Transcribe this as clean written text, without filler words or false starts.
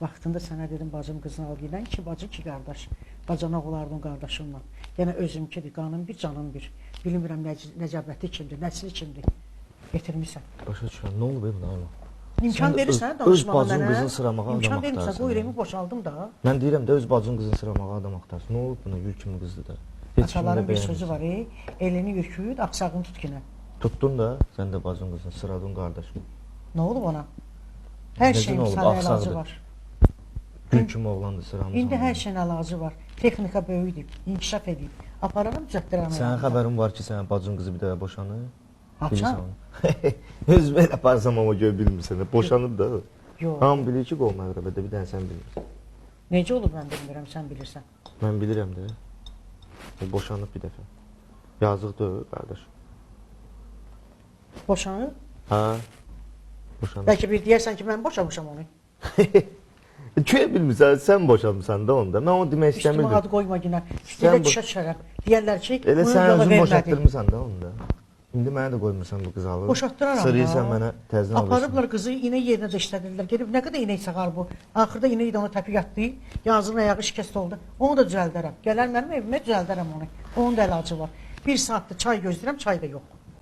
Vaxtında sənə dedim bacım qızını al gidən ki, bacı ki qardaş. Bacanaq olardın qardaşınla. Yəni özümkidir, qanım bir, canım bir. Bilmirəm nəcəbəti kimdir, nəsli kimdir. Getirmirsən. Başa düşürəm. Nə olub buna oğlum? İmkan verirsən danışmağa öz bacın mənə. qızını sıramağa adam İmkan axtarsın. verirsən, qoy ürəyimi boşaldım da. Mən deyirəm də öz bacın qızını sıramağa adam axtarsın. Nə olub buna? Gül kimi qızdır da. Heç kim də Ataların bir bəyənmir. sözü var, elini yüküyüd, aksağını tut kinə. Tutdun da, sən də bacın qızını sıradın qardaşım. Nə olub ona? Hər Necə şeyin nə olub? sənə Axsaqdır. əlacı var. Gül kimi oğlandı sıramız. İndi hər şeyin əlacı var. Texnika böyüdüb, inkişaf edib. Apararam, düzəltdirəm. Sənin xəbərin var ki, sənin bacın qızı bir dəfə boşanır? Açam. Öz belə aparsam amma görə bilmirsən. Boşanıb da. Yox. Hamı bilir ki, qol məğrəbədə bir dənə sən bilmirsən. Necə olub mən bilmirəm, sən bilirsən. Mən bilirəm də. Boşanıb bir dəfə. Yazıqdır qardaş. Boşanıb? Hə? Boşanıb. Bəlkə bir deyərsən ki, mən boşamışam onu. Köyə bilmirsən, sən boşanmısan da onda. Mən onu demək İstimə istəmirdim. adı qoyma günə. Sizdə düşə düşərəm. Deyərlər ki, Elə bunu sən yola özün vermədi. boşatdırmısan da onu da. İndi mənə də qoymursan bu qızı alıb. Boşatdıraram da. Sırıyırsan mənə təzdən alırsın. Aparıblar qızı inək yerinə də işlədirlər. Gedib nə qədər inək sağar bu. Axırda inək də onu təpi yatdı. Yazının ayağı şikəst oldu. Onu da düzəldərəm. Gələr mənim evimə düzəldərəm onu. Onun da əlacı var. Bir saatdır çay gözləyirəm, çay da yox.